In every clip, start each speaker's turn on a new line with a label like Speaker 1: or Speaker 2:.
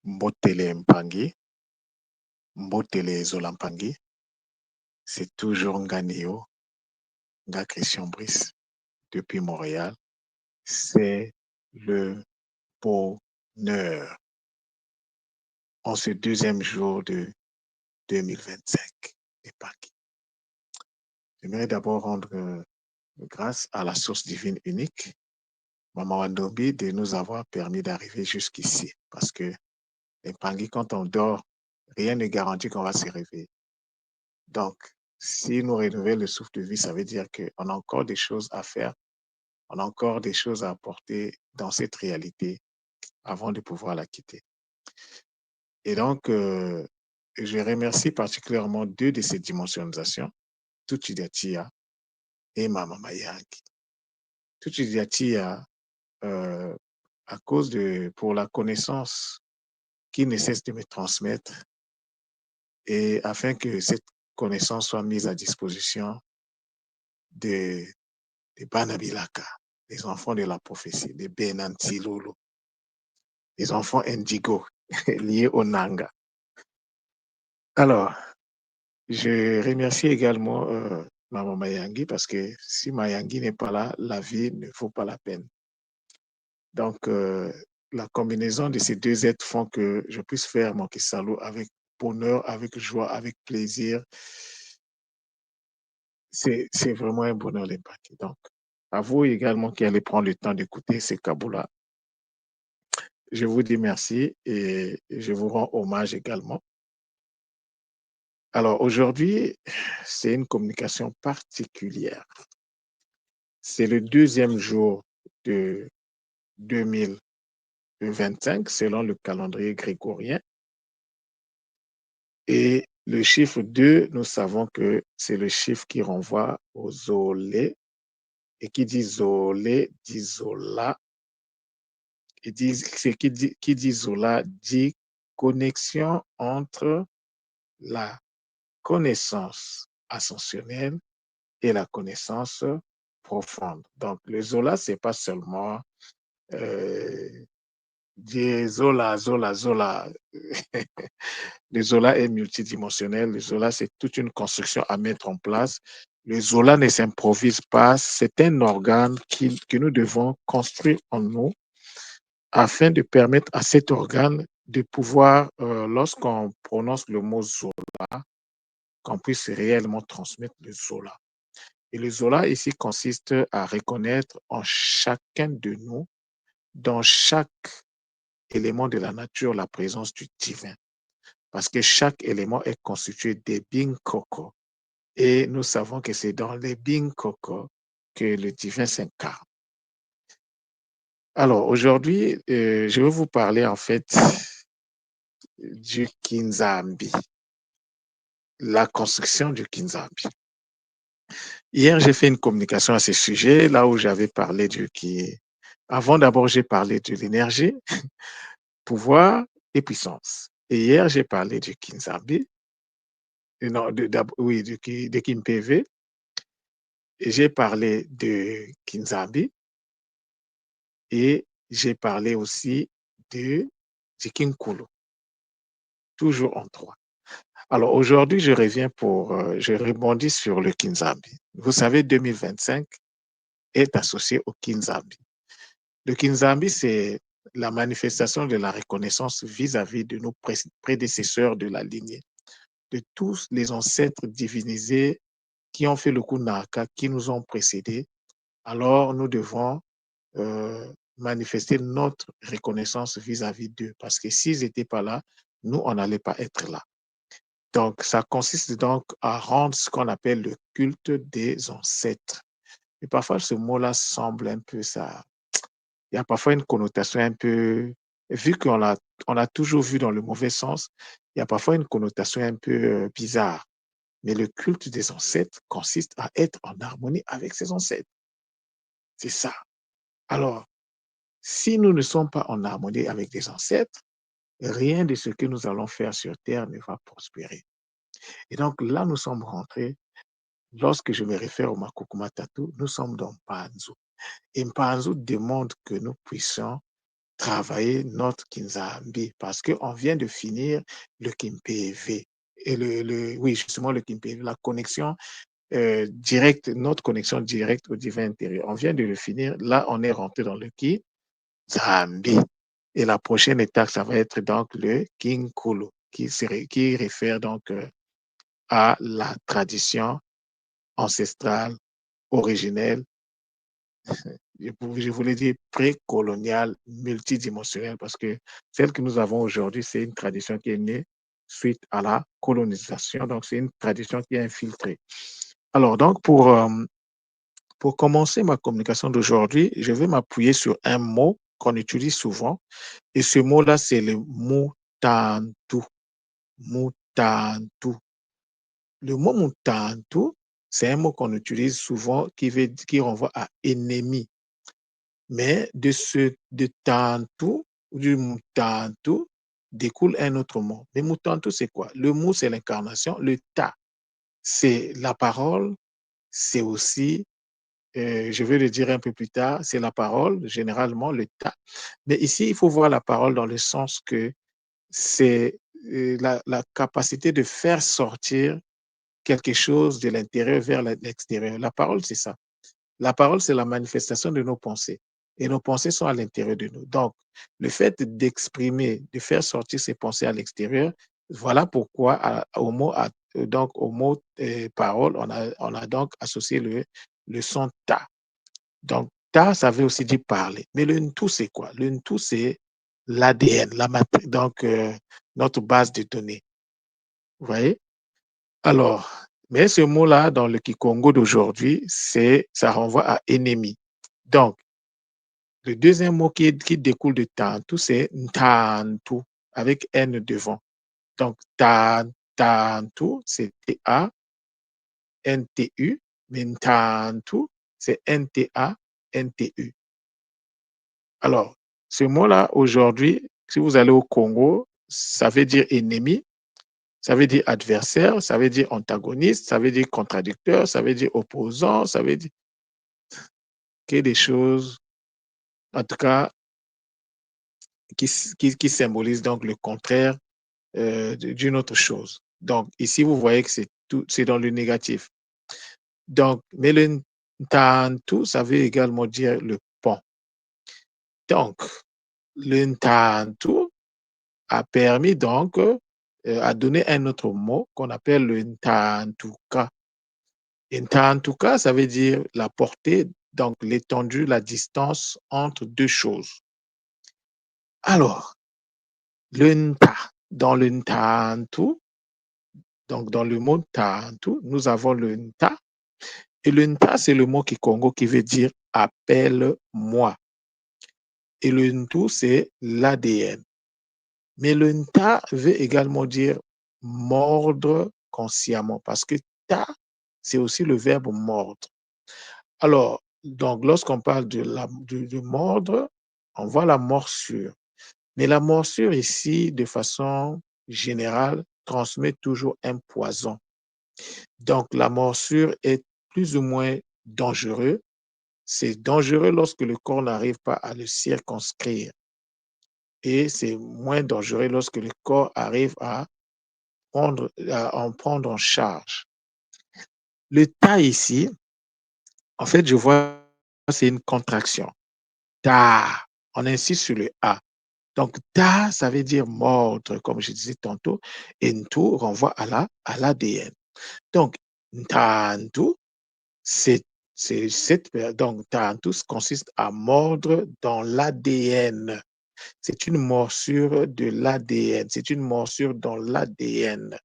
Speaker 1: Mbotele Mpangi, Mbotele Zolampangi, c'est toujours Nganeo, Nga Christian Brice, depuis Montréal. C'est le bonheur en ce deuxième jour de 2025 de Pâques. J'aimerais d'abord rendre grâce à la source divine unique, Maman Wandobi, de nous avoir permis d'arriver jusqu'ici. Parce que les Pangui, quand on dort, rien ne garantit qu'on va se réveiller. Donc, si nous rénovons le souffle de vie, ça veut dire qu'on a encore des choses à faire, on a encore des choses à apporter dans cette réalité avant de pouvoir la quitter. Et donc, je remercie particulièrement deux de ces dimensionnisations, Tuchidatia et Mama Mayaki. Tuchidatia, à cause pour la connaissance qui ne cesse de me transmettre et afin que cette connaissance soit mise à disposition des Banabilaka, les enfants de la prophétie, des Benantilolo, les enfants indigo liés au Nanga. Alors, je remercie également Maman Mayangi parce que si Mayangi n'est pas là, la vie ne vaut pas la peine. Donc, la combinaison de ces deux êtres font que je puisse faire mon Kisalo avec bonheur, avec joie, avec plaisir. C'est vraiment un bonheur d'empathie. Donc, à vous également qui allez prendre le temps d'écouter ces Kaboula. Je vous dis merci et je vous rends hommage également. Alors, aujourd'hui, c'est une communication particulière. C'est le deuxième jour de 2025 selon le calendrier grégorien. Et le chiffre 2, nous savons que c'est le chiffre qui renvoie au Zolé. Et qui dit Zolé dit Zola. Et qui dit Zola dit connexion entre la connaissance ascensionnelle et la connaissance profonde. Donc, le Zola, ce n'est pas seulement Zola, Zola, Zola. Le Zola est multidimensionnel. Le Zola, c'est toute une construction à mettre en place. Le Zola ne s'improvise pas. C'est un organe que nous devons construire en nous afin de permettre à cet organe de pouvoir, lorsqu'on prononce le mot Zola, qu'on puisse réellement transmettre le Zola. Et le Zola ici consiste à reconnaître en chacun de nous, dans chaque élément de la nature, la présence du divin. Parce que chaque élément est constitué des Bing Koko. Et nous savons que c'est dans les Bing Koko que le divin s'incarne. Alors aujourd'hui, je vais vous parler en fait du Kinzambi, la construction du Kinzambi. Hier, j'ai fait une communication à ce sujet, là où j'avais parlé Avant d'abord, j'ai parlé de l'énergie, pouvoir et puissance. Et hier, j'ai parlé du Kinzambi, non, oui, de Kimpv. J'ai parlé de Kinzambi et j'ai parlé aussi de Kinkulu, toujours en trois. Alors aujourd'hui, je reviens je rebondis sur le Kinzambi. Vous savez, 2025 est associé au Kinzambi. Le Kinzambi, c'est la manifestation de la reconnaissance vis-à-vis de nos prédécesseurs de la lignée, de tous les ancêtres divinisés qui ont fait le Kunaka, qui nous ont précédés. Alors, nous devons manifester notre reconnaissance vis-à-vis d'eux, parce que s'ils n'étaient pas là, nous, on n'allait pas être là. Donc, ça consiste donc à rendre ce qu'on appelle le culte des ancêtres. Et parfois, ce mot-là semble un peu ça. Il y a parfois une connotation un peu, vu on a toujours vu dans le mauvais sens, il y a parfois une connotation un peu bizarre. Mais le culte des ancêtres consiste à être en harmonie avec ses ancêtres. C'est ça. Alors, si nous ne sommes pas en harmonie avec des ancêtres, rien de ce que nous allons faire sur Terre ne va prospérer. Et donc là, nous sommes rentrés, lorsque je me réfère au Makukuma Tatu, nous sommes dans Mpanzu. Et Mpanzu demande que nous puissions travailler notre Kinzambi parce qu'on vient de finir le Kimpévé. Et oui, justement, le Kimpévé, la connexion directe, notre connexion directe au divin intérieur. On vient de le finir. Là, on est rentré dans le Kinzambi. Et la prochaine étape, ça va être donc le Kinkulu, qui réfère donc à la tradition ancestrale, originelle, je voulais dire précoloniale, multidimensionnelle, parce que celle que nous avons aujourd'hui, c'est une tradition qui est née suite à la colonisation. Donc, c'est une tradition qui est infiltrée. Alors, donc, pour commencer ma communication d'aujourd'hui, je vais m'appuyer sur un mot qu'on utilise souvent. Et ce mot-là, c'est le mutantu. Mutantu. Le mot mutantu, c'est un mot qu'on utilise souvent qui renvoie à ennemi. Mais de tantu, du mutantu, découle un autre mot. Le mutantu, c'est quoi? Le mot, c'est l'incarnation. Le ta, c'est la parole. C'est aussi, je vais le dire un peu plus tard, c'est la parole, généralement le ta. Mais ici, il faut voir la parole dans le sens que c'est la capacité de faire sortir quelque chose de l'intérieur vers l'extérieur. La parole, c'est ça. La parole, c'est la manifestation de nos pensées. Et nos pensées sont à l'intérieur de nous. Donc, le fait d'exprimer, de faire sortir ces pensées à l'extérieur, voilà pourquoi au mot parole, on a donc associé le son ta. Donc, ta, ça veut aussi dire parler. Mais le ntou, c'est quoi? Le ntou, c'est l'ADN, donc notre base de données. Vous voyez? Alors, mais ce mot-là, dans le Kikongo d'aujourd'hui, ça renvoie à ennemi. Donc, le deuxième mot qui découle de Tantu, c'est Ntantu, avec N devant. Donc, Tantu, c'est T-A-N-T-U, mais Ntantu, c'est N-T-A-N-T-U. Alors, ce mot-là, aujourd'hui, si vous allez au Congo, ça veut dire ennemi, ça veut dire adversaire, ça veut dire antagoniste, ça veut dire contradicteur, ça veut dire opposant, ça veut dire que des choses, en tout cas, qui symbolisent donc le contraire d'une autre chose. Donc, ici, vous voyez que c'est dans le négatif. Donc, mais le Ntantu, ça veut également dire le pont. Donc, le Ntantu a permis donc à donner un autre mot qu'on appelle le Ntantuka. Ntantuka, ça veut dire la portée, donc l'étendue, la distance entre deux choses. Alors, le Nta, dans le Ntantu, donc dans le mot Ntantu, nous avons le Nta. Et le Nta, c'est le mot Kikongo qui veut dire appelle-moi. Et le Ntu, c'est l'ADN. Mais le Nta veut également dire mordre consciemment parce que ta, c'est aussi le verbe mordre. Alors, donc, lorsqu'on parle de mordre, on voit la morsure. Mais la morsure ici, de façon générale, transmet toujours un poison. Donc, la morsure est plus ou moins dangereux. C'est dangereux lorsque le corps n'arrive pas à le circonscrire. Et c'est moins dangereux lorsque le corps arrive à en prendre en charge. Le ta ici, en fait, je vois, c'est une contraction. Ta, on insiste sur le A. Donc, ta, ça veut dire mordre, comme je disais tantôt, et ntu renvoie à l'ADN. Donc, ntantu, c'est donc tantu consiste à mordre dans l'ADN. C'est une morsure de l'ADN. C'est une morsure dans l'ADN.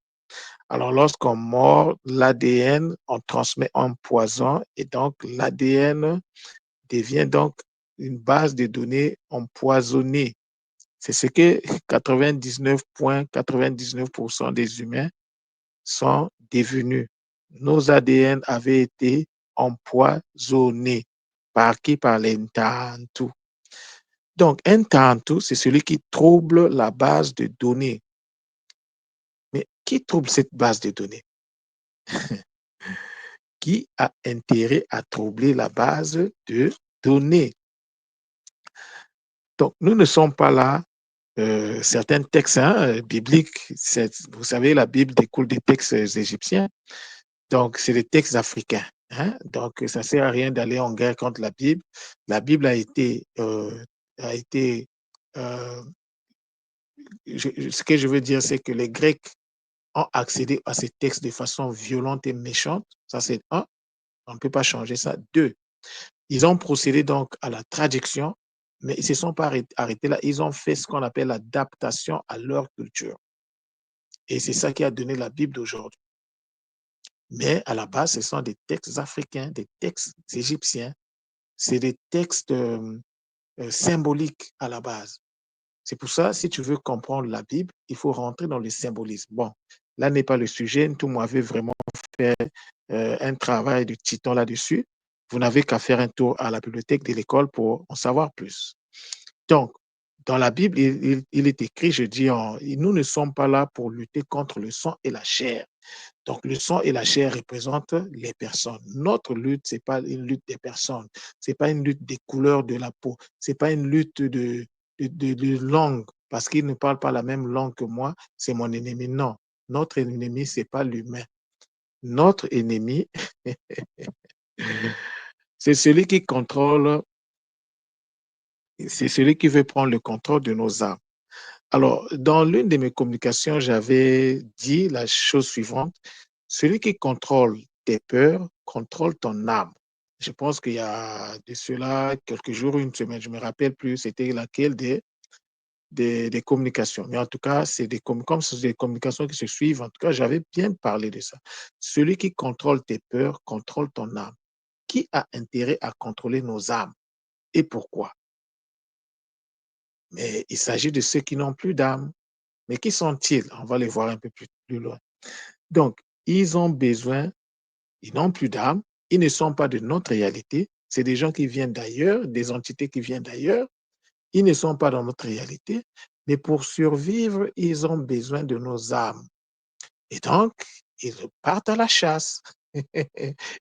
Speaker 1: Alors, lorsqu'on mord l'ADN, on transmet un poison et donc l'ADN devient donc une base de données empoisonnée. C'est ce que 99,99% des humains sont devenus. Nos ADN avaient été empoisonnés. Par qui? Par les Ntantu. Donc, un Ntantu, c'est celui qui trouble la base de données. Mais qui trouble cette base de données? Qui a intérêt à troubler la base de données? Donc, nous ne sommes pas là. Certains textes bibliques, vous savez, la Bible découle des textes égyptiens. Donc, c'est des textes africains. Hein? Donc, ça ne sert à rien d'aller en guerre contre la Bible. La Bible a été euh, ce que je veux dire, c'est que les Grecs ont accédé à ces textes de façon violente et méchante. Ça, c'est un. On ne peut pas changer ça. Deux, ils ont procédé donc à la traduction, mais ils ne se sont pas arrêtés là. Ils ont fait ce qu'on appelle l'adaptation à leur culture. Et c'est ça qui a donné la Bible d'aujourd'hui. Mais à la base, ce sont des textes africains, des textes égyptiens. C'est des textes symboliques à la base. C'est pour ça, si tu veux comprendre la Bible, il faut rentrer dans le symbolisme. Bon, là n'est pas le sujet. Tout m'avait vraiment fait un travail de titan là-dessus. Vous n'avez qu'à faire un tour à la bibliothèque de l'école pour en savoir plus. Donc, dans la Bible, il est écrit, je dis, nous ne sommes pas là pour lutter contre le sang et la chair. Donc, le sang et la chair représentent les personnes. Notre lutte, ce n'est pas une lutte des personnes. Ce n'est pas une lutte des couleurs de la peau. Ce n'est pas une lutte de langue, parce qu'il ne parle pas la même langue que moi, c'est mon ennemi. Non, notre ennemi, ce n'est pas l'humain. Notre ennemi, c'est celui qui contrôle, c'est celui qui veut prendre le contrôle de nos âmes. Alors, dans l'une de mes communications, j'avais dit la chose suivante. Celui qui contrôle tes peurs contrôle ton âme. Je pense qu'il y a de cela quelques jours, une semaine, je ne me rappelle plus, c'était laquelle des communications. Mais en tout cas, c'est comme c'est des communications qui se suivent. En tout cas, j'avais bien parlé de ça. Celui qui contrôle tes peurs contrôle ton âme. Qui a intérêt à contrôler nos âmes et pourquoi? Mais il s'agit de ceux qui n'ont plus d'âme. Mais qui sont-ils? On va les voir un peu plus loin. Donc, ils ont besoin, ils n'ont plus d'âme, ils ne sont pas de notre réalité, c'est des gens qui viennent d'ailleurs, des entités qui viennent d'ailleurs, ils ne sont pas dans notre réalité, mais pour survivre, ils ont besoin de nos âmes. Et donc, ils partent à la chasse,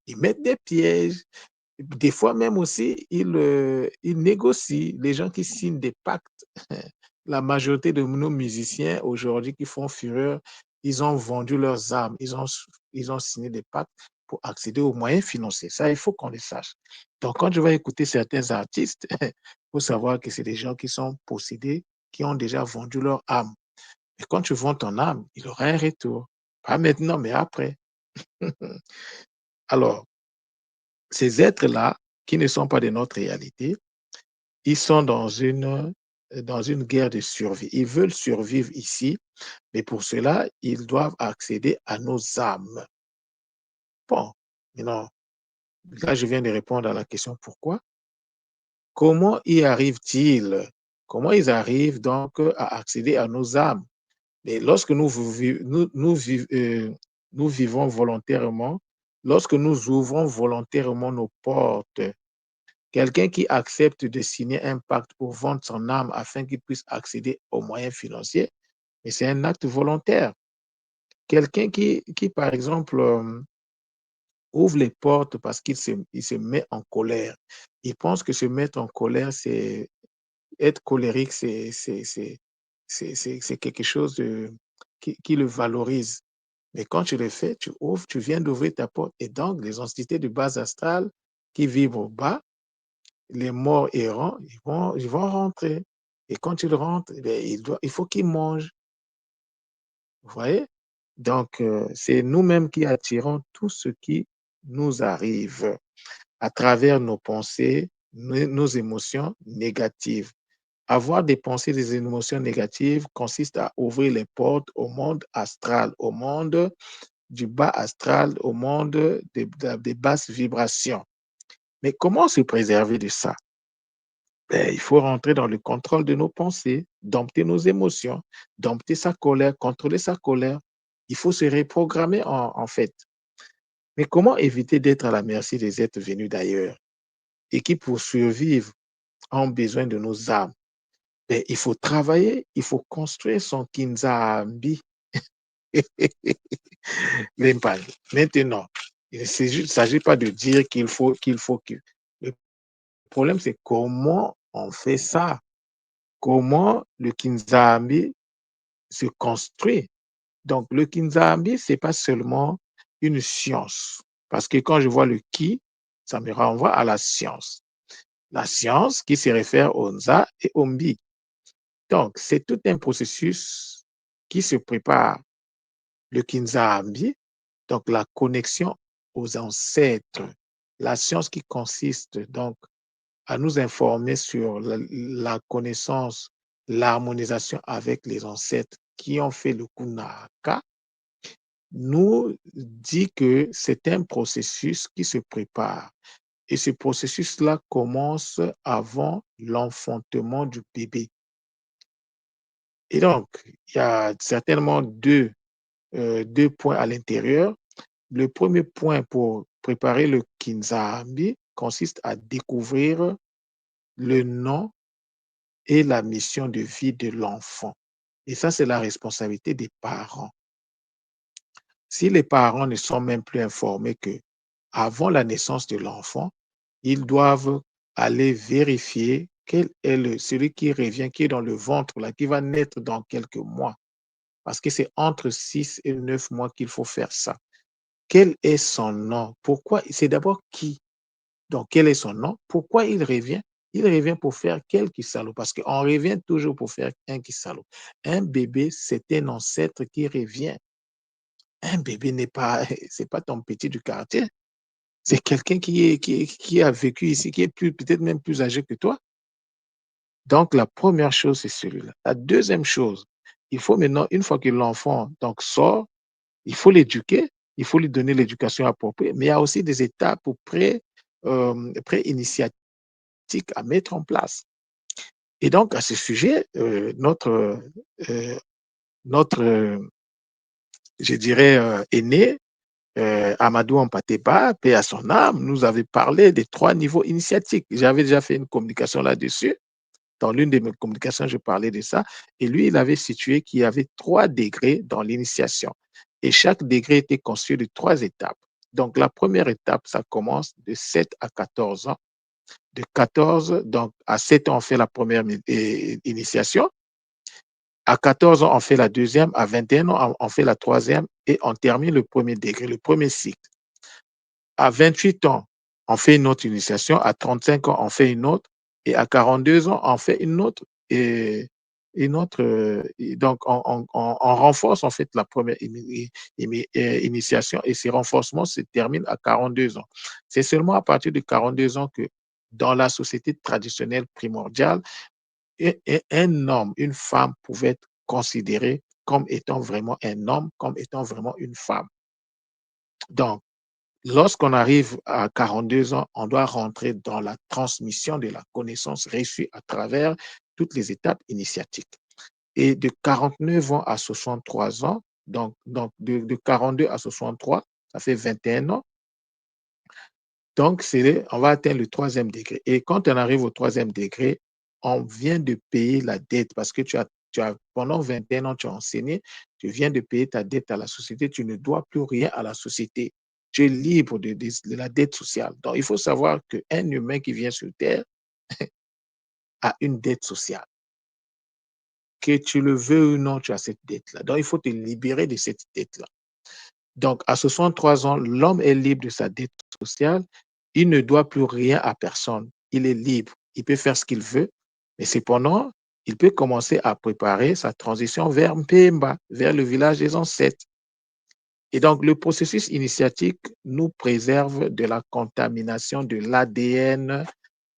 Speaker 1: ils mettent des pièges, des fois même aussi, ils négocient, les gens qui signent des pactes. La majorité de nos musiciens aujourd'hui qui font fureur, ils ont vendu leurs âmes, ils ont signé des pactes pour accéder aux moyens financiers. Ça, il faut qu'on le sache. Donc, quand je vais écouter certains artistes, il faut savoir que c'est des gens qui sont possédés, qui ont déjà vendu leur âme. Et quand tu vends ton âme, il aura un retour. Pas maintenant, mais après. Alors, ces êtres-là, qui ne sont pas de notre réalité, ils sont dans une guerre de survie. Ils veulent survivre ici, mais pour cela, ils doivent accéder à nos âmes. Bon, maintenant, là, je viens de répondre à la question pourquoi. Comment y arrivent-ils? Comment ils arrivent donc à accéder à nos âmes? Mais lorsque nous vivons volontairement, lorsque nous ouvrons volontairement nos portes, quelqu'un qui accepte de signer un pacte pour vendre son âme afin qu'il puisse accéder aux moyens financiers, mais c'est un acte volontaire. Quelqu'un par exemple, ouvre les portes parce il se met en colère. Il pense que se mettre en colère, c'est être colérique, c'est quelque chose qui le valorise. Mais quand tu le fais, tu ouvres, tu viens d'ouvrir ta porte. Et donc, les entités de base astrale qui vivent au bas, les morts errants, ils vont rentrer. Et quand ils rentrent, eh il faut qu'ils mangent. Vous voyez? Donc, c'est nous-mêmes qui attirons tout ce qui nous arrive à travers nos pensées, nos émotions négatives. Avoir des pensées, des émotions négatives consiste à ouvrir les portes au monde astral, au monde du bas astral, au monde des basses vibrations. Mais comment se préserver de ça? Il faut rentrer dans le contrôle de nos pensées, dompter nos émotions, dompter sa colère, contrôler sa colère. Il faut se reprogrammer en fait. Mais comment éviter d'être à la merci des êtres venus d'ailleurs et qui, pour survivre, ont besoin de nos âmes? Il faut travailler, il faut construire son kinzambi. Maintenant, il ne s'agit pas de dire qu'il faut que. Le problème, c'est comment on fait ça. comment le Kinzambi se construit. Donc, le Kinzambi, ce n'est pas seulement une science. Parce que quand je vois le qui, ça me renvoie à la science. La science qui se réfère au Nza et au Mbi. Donc, c'est tout un processus qui se prépare. Le Kinzambi, donc la connexion aux ancêtres. La science qui consiste donc à nous informer sur la connaissance, l'harmonisation avec les ancêtres qui ont fait le Kunaka, nous dit que c'est un processus qui se prépare. Et ce processus-là commence avant l'enfantement du bébé. Et donc, il y a certainement deux points à l'intérieur. Le premier point pour préparer le Kinzambi consiste à découvrir le nom et la mission de vie de l'enfant. Et ça, c'est la responsabilité des parents. Si les parents ne sont même plus informés que avant la naissance de l'enfant, ils doivent aller vérifier quel est celui qui revient, qui est dans le ventre, là, qui va naître dans quelques mois. Parce que c'est entre 6 et 9 mois qu'il faut faire ça. Quel est son nom? Pourquoi? C'est d'abord qui? Donc, quel est son nom? Pourquoi il revient? Il revient pour faire quel Kisalo? Parce qu'on revient toujours pour faire un Kisalo. Un bébé, c'est un ancêtre qui revient. Un bébé n'est pas, c'est pas ton petit du quartier. C'est quelqu'un qui a vécu ici, qui est peut-être même plus âgé que toi. Donc, la première chose, c'est celui-là. La deuxième chose, il faut maintenant, une fois que l'enfant donc, sort, il faut l'éduquer, il faut lui donner l'éducation appropriée, mais il y a aussi des étapes pré-initiatiques à mettre en place. Et donc, à ce sujet, notre je dirais, aîné, Amadou Ampateba, paix à son âme, nous avait parlé des 3 niveaux initiatiques. J'avais déjà fait une communication là-dessus. Dans l'une de mes communications, je parlais de ça. Et lui, il avait situé qu'il y avait 3 degrés dans l'initiation. Et chaque degré était constitué de 3 étapes. Donc, la première étape, ça commence de 7 à 14 ans. De 14, donc à 7 ans, on fait la première initiation. À 14 ans, on fait la deuxième. À 21 ans, on fait la troisième. Et on termine le premier degré, le premier cycle. À 28 ans, on fait une autre initiation. À 35 ans, on fait une autre. Et à 42 ans, on fait une autre. Et une autre. Donc, on renforce en fait la première initiation et ces renforcements se terminent à 42 ans. C'est seulement à partir de 42 ans que dans la société traditionnelle primordiale, un homme, une femme pouvait être considéré comme étant vraiment un homme, comme étant vraiment une femme. Donc, lorsqu'on arrive à 42 ans, on doit rentrer dans la transmission de la connaissance reçue à travers toutes les étapes initiatiques. Et de 49 ans à 63 ans, donc de 42 à 63, ça fait 21 ans. Donc, on va atteindre le troisième degré. Et quand on arrive au troisième degré, on vient de payer la dette parce que pendant 21 ans, tu as enseigné, tu viens de payer ta dette à la société, tu ne dois plus rien à la société. Tu es libre de la dette sociale. Donc, il faut savoir qu'un humain qui vient sur Terre a une dette sociale. Que tu le veux ou non, tu as cette dette-là. Donc, il faut te libérer de cette dette-là. Donc, à 63 ans, l'homme est libre de sa dette sociale. Il ne doit plus rien à personne. Il est libre. Il peut faire ce qu'il veut. Mais cependant, il peut commencer à préparer sa transition vers Mpemba, vers le village des ancêtres. Et donc, le processus initiatique nous préserve de la contamination de l'ADN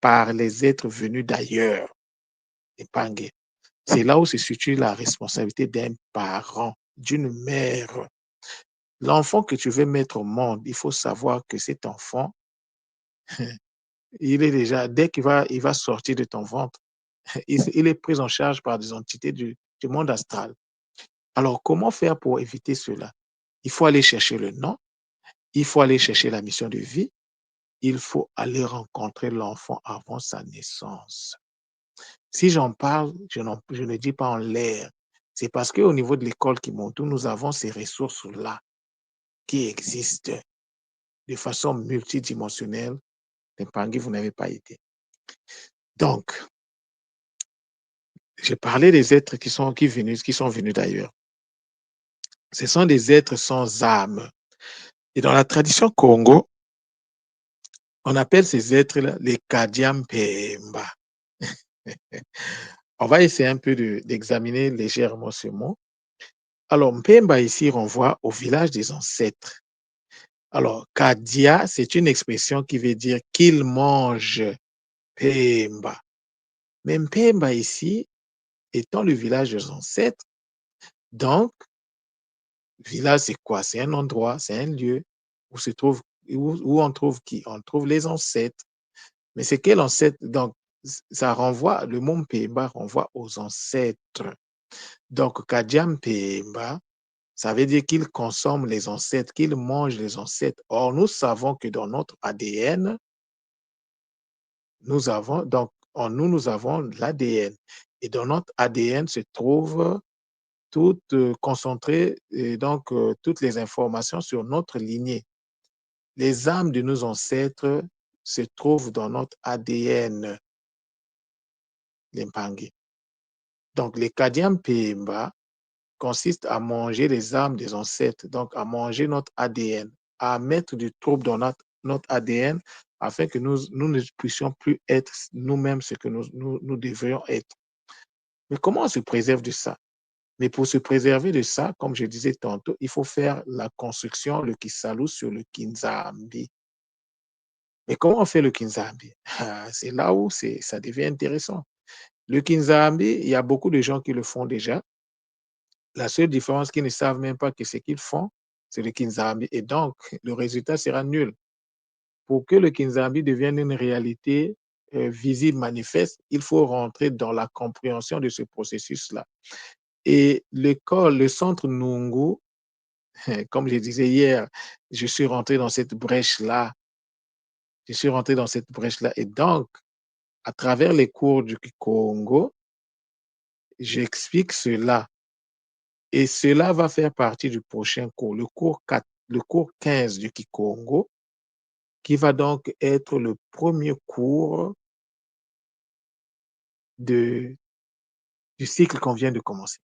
Speaker 1: par les êtres venus d'ailleurs. C'est là où se situe la responsabilité d'un parent, d'une mère. L'enfant que tu veux mettre au monde, il faut savoir que cet enfant, il est déjà, dès il va sortir de ton ventre, il est pris en charge par des entités du monde astral. Alors, comment faire pour éviter cela? Il faut aller chercher le nom, il faut aller chercher la mission de vie, il faut aller rencontrer l'enfant avant sa naissance. Si j'en parle, je ne dis pas en l'air. C'est parce qu'au niveau de l'école Kimoto, nous avons ces ressources-là qui existent de façon multidimensionnelle. Pangui, vous n'avez pas été. Donc, J'ai parlé des êtres qui sont venus d'ailleurs. Ce sont des êtres sans âme. Et dans la tradition Congo, on appelle ces êtres-là les Kadiam Pemba. On va essayer un peu d'examiner légèrement ce mot. Alors, Mpemba ici renvoie au village des ancêtres. Alors, Kadia, c'est une expression qui veut dire qu'il mange Pemba. Mais Mpemba ici, étant le village des ancêtres, donc, village, c'est quoi? C'est un endroit, c'est un lieu où se trouve, où on trouve qui? On trouve les ancêtres. Mais c'est quel ancêtre? Donc, ça renvoie, le mot Mpemba renvoie aux ancêtres. Donc, Kadiam Pemba, ça veut dire qu'il consomme les ancêtres, qu'il mange les ancêtres. Or, nous savons que dans notre ADN, nous avons, donc, en nous, nous avons l'ADN. Et dans notre ADN se trouve toutes concentrées, et donc, toutes les informations sur notre lignée. Les âmes de nos ancêtres se trouvent dans notre ADN, les Mpangi. Donc, les Kadiam Pemba consiste à manger les âmes des ancêtres, donc à manger notre ADN, à mettre du trouble dans notre ADN afin que nous ne puissions plus être nous-mêmes ce que nous devrions être. Mais comment on se préserve de ça? Mais pour se préserver de ça, comme je disais tantôt, il faut faire la construction, le Kisalu sur le Kinzambi. Mais comment on fait le Kinzambi? C'est là où ça devient intéressant. Le Kinzambi, il y a beaucoup de gens qui le font déjà. La seule différence, qu'ils ne savent même pas que ce qu'ils font, c'est le Kinzambi. Et donc, le résultat sera nul. Pour que le Kinzambi devienne une réalité visible, manifeste, il faut rentrer dans la compréhension de ce processus-là. Et l'école, le centre Nungu, comme je disais hier, je suis rentré dans cette brèche-là. Je suis rentré dans cette brèche-là. Et donc, à travers les cours du Kikongo, j'explique cela. Et cela va faire partie du prochain cours, le cours 15 du Kikongo, qui va donc être le premier cours du cycle qu'on vient de commencer.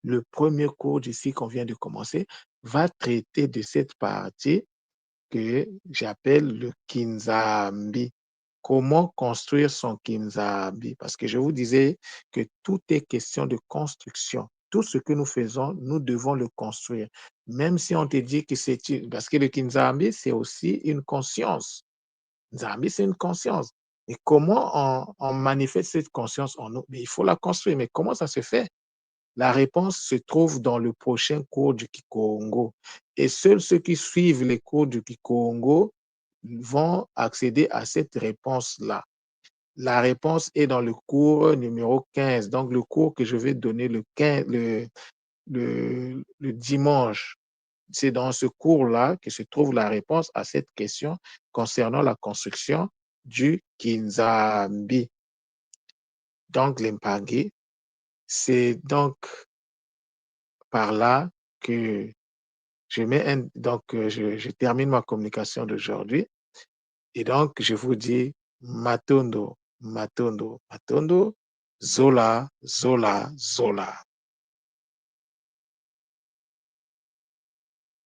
Speaker 1: Le premier cours du cycle qu'on vient de commencer va traiter de cette partie que j'appelle le Kinzambi. Comment construire son Kinzambi? Parce que je vous disais que tout est question de construction. Tout ce que nous faisons, nous devons le construire. Même si on te dit que c'est parce que le Kinzambi, c'est aussi une conscience. Nzambi, c'est une conscience. Et comment on manifeste cette conscience en nous? Mais il faut la construire. Mais comment ça se fait? La réponse se trouve dans le prochain cours du Kikongo. Et seuls ceux qui suivent les cours du Kikongo vont accéder à cette réponse-là. La réponse est dans le cours numéro 15, donc le cours que je vais donner le dimanche. C'est dans ce cours-là que se trouve la réponse à cette question concernant la construction du Kinzambi. Donc, l'Empangé, c'est donc par là que je termine ma communication d'aujourd'hui. Et donc, je vous dis Matondo, Matondo, Matondo, Zola, Zola, Zola.